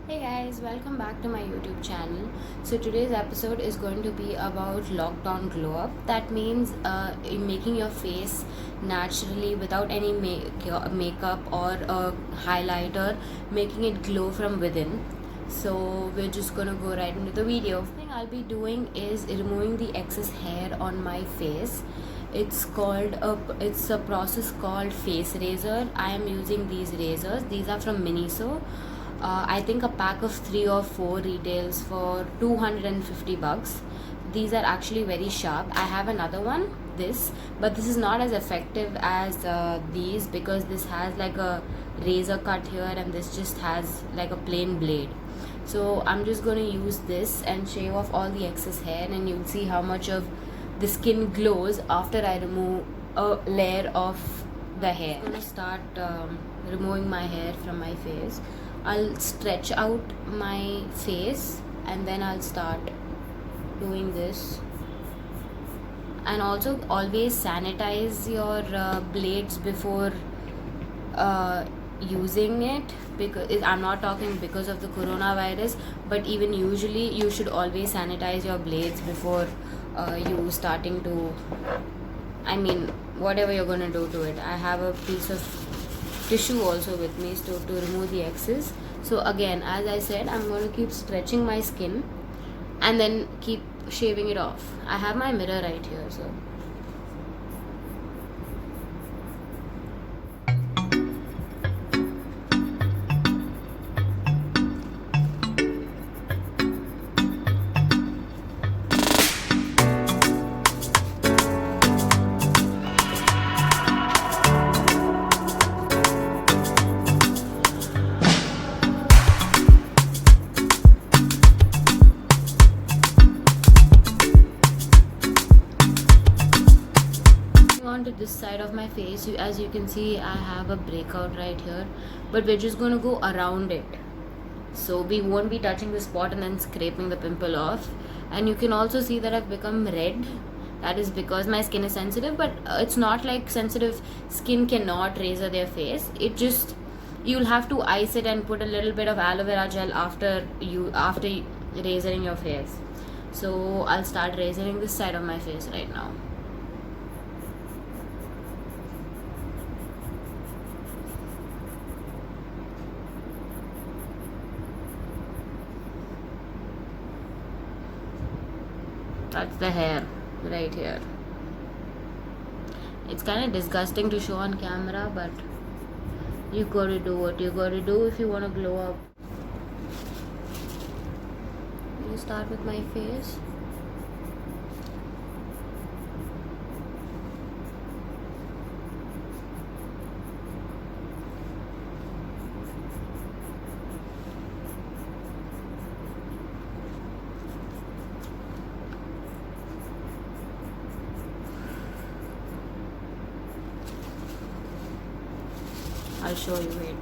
Hey guys, welcome back to my YouTube channel. So today's episode is going to be about lockdown glow up. That means making your face naturally without any makeup or highlighter, making it glow from within. So we're just gonna go right into the video. The thing I'll be doing is removing the excess hair on my face. It's a process called face razor. I am using these razors. These are from Miniso. I think a pack of 3 or 4 retails for 250 bucks. These are actually very sharp. I have another one, but this is not as effective as these because this has like a razor cut here and this just has like a plain blade. So I'm just going to use this and shave off all the excess hair, and you'll see how much of the skin glows after I remove a layer of the hair. I'm going to start removing my hair from my face. I'll stretch out my face and then I'll start doing this. And also always sanitize your blades before using it, because I'm not talking because of the coronavirus, but even usually you should always sanitize your blades before you starting to, whatever you're gonna do to it. I have a piece of tissue also with me to remove the excess. So again, as I said, I'm going to keep stretching my skin and then keep shaving it off. I have my mirror right here, so on to this side of my face. As you can see, I have a breakout right here, but we're just going to go around it, so we won't be touching the spot and then scraping the pimple off. And you can also see that I've become red. That is because my skin is sensitive, but it's not like sensitive skin cannot razor their face. It just, you'll have to ice it and put a little bit of aloe vera gel after razoring your face. So I'll start razoring this side of my face right now. That's the hair right here. It's kind of disgusting to show on camera, but you gotta do what you gotta do if you wanna glow up. You start with my face. I'll show you, wait.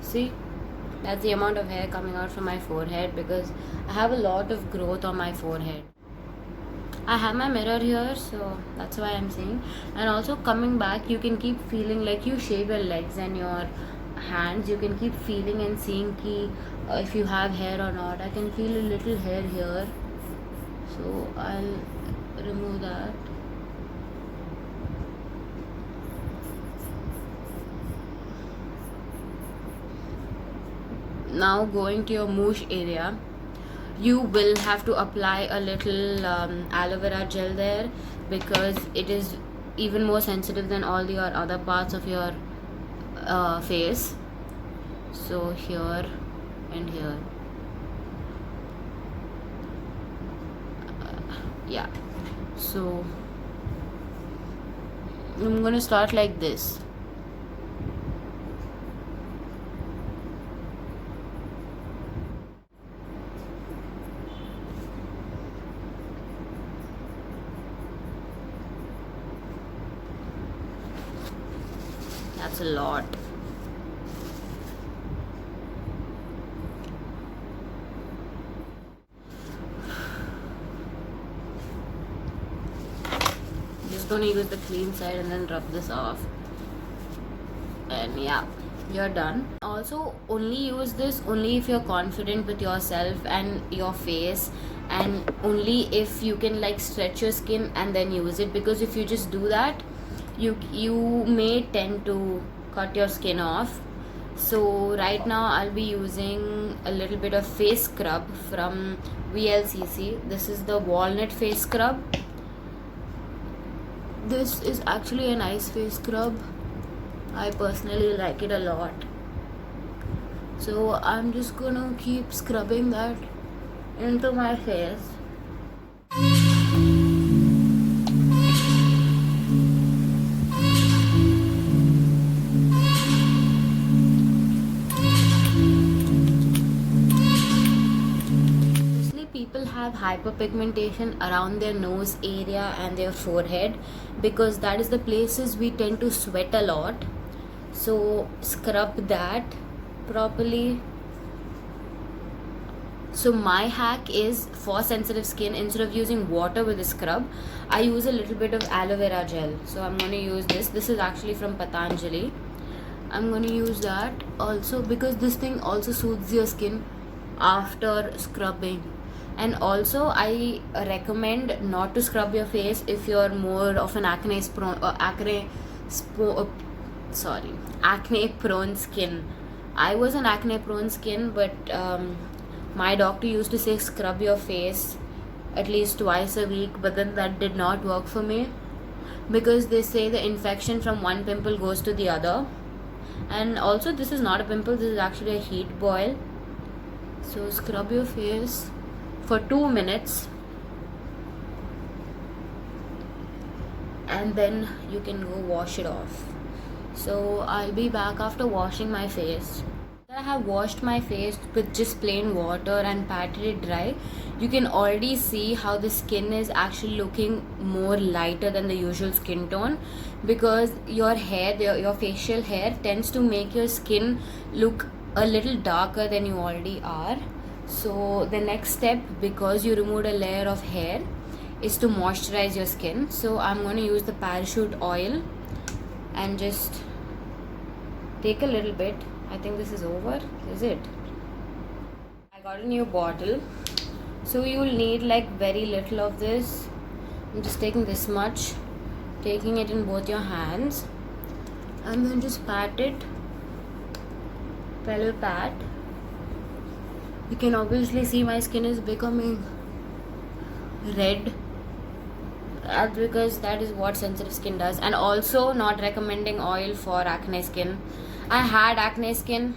See? That's the amount of hair coming out from my forehead because I have a lot of growth on my forehead. I have my mirror here, so that's why I'm saying. And also coming back, you can keep feeling like you shave your legs and your hands. You can keep feeling and seeing if you have hair or not. I can feel a little hair here, so I'll remove that. Now going to your mousse area, you will have to apply a little aloe vera gel there because it is even more sensitive than all your other parts of your face. So here and here, yeah. So I'm gonna start like this. That's a lot. Just gonna use the clean side and then rub this off. And yeah, you're done. Also, only use this only if you're confident with yourself and your face, and only if you can like stretch your skin and then use it, because if you just do that, you may tend to cut your skin off. So right now I'll be using a little bit of face scrub from VLCC. This is the walnut face scrub. This is actually a nice face scrub. I personally like it a lot. So I'm just gonna keep scrubbing that into my face. People have hyperpigmentation around their nose area and their forehead, because that is the places we tend to sweat a lot. So scrub that properly. So my hack is, for sensitive skin, instead of using water with a scrub, I use a little bit of aloe vera gel. So I'm going to use this is actually from Patanjali. I'm going to use that also, because this thing also soothes your skin after scrubbing. And also I recommend not to scrub your face if you're more of an acne prone skin. I was an acne prone skin, but my doctor used to say scrub your face at least twice a week, but then that did not work for me, because they say the infection from one pimple goes to the other. And also, this is not a pimple, this is actually a heat boil. So scrub your face for 2 minutes, and then you can go wash it off. So I'll be back after washing my face. I have washed my face with just plain water and patted it dry. You can already see how the skin is actually looking more lighter than the usual skin tone, because your hair, your facial hair tends to make your skin look a little darker than you already are. So the next step, because you removed a layer of hair, is to moisturize your skin. So I'm going to use the parachute oil and just take a little bit. I think this is over. Is it? I got a new bottle. So you will need like very little of this. I'm just taking this much, taking it in both your hands, and then just pat it. Little pat. You can obviously see my skin is becoming red. That's because that is what sensitive skin does. And also, not recommending oil for acne skin. I had acne skin.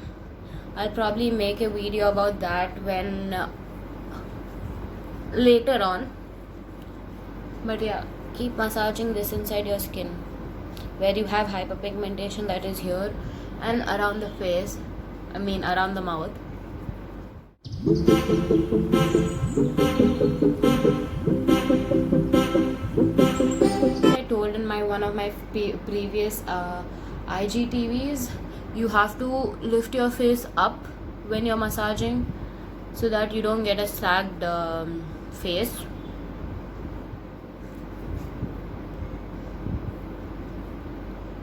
I'll probably make a video about that when later on. But yeah, keep massaging this inside your skin where you have hyperpigmentation, that is here, and around the face, around the mouth. I told in one of my previous IGTVs, you have to lift your face up when you're massaging so that you don't get a sagged face.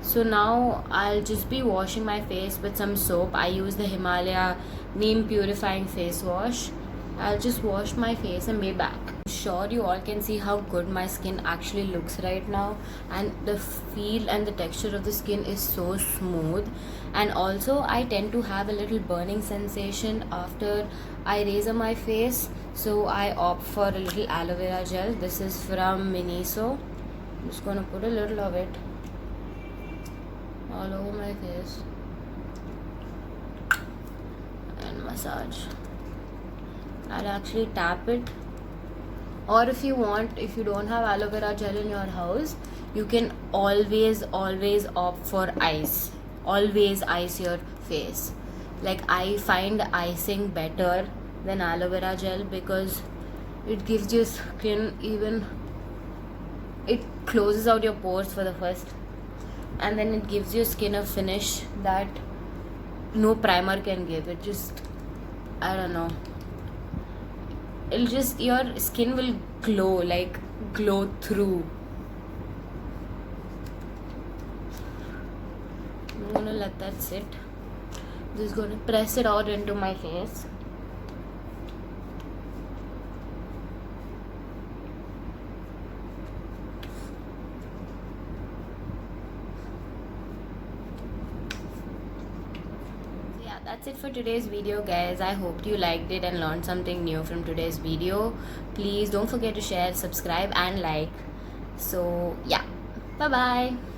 So now I'll just be washing my face with some soap. I use the Himalaya Neem Purifying Face Wash. I'll just wash my face and be back. I'm sure you all can see how good my skin actually looks right now, and the feel and the texture of the skin is so smooth. And also I tend to have a little burning sensation after I razor my face, so I opt for a little aloe vera gel. This is from Miniso. I'm just gonna put a little of it all over my face and massage. I'll actually tap it, or if you don't have aloe vera gel in your house, you can always opt for ice. Always ice your face. Like, I find icing better than aloe vera gel because it gives your skin it closes out your pores for the first, and then it gives your skin a finish that no primer can give. It just, I don't know, your skin will glow through. I'm gonna let that sit. Just gonna press it out into my face. Yeah, that's it for today's video, guys. I hope you liked it and learned something new from today's video. Please don't forget to share, subscribe and like. So yeah, bye bye.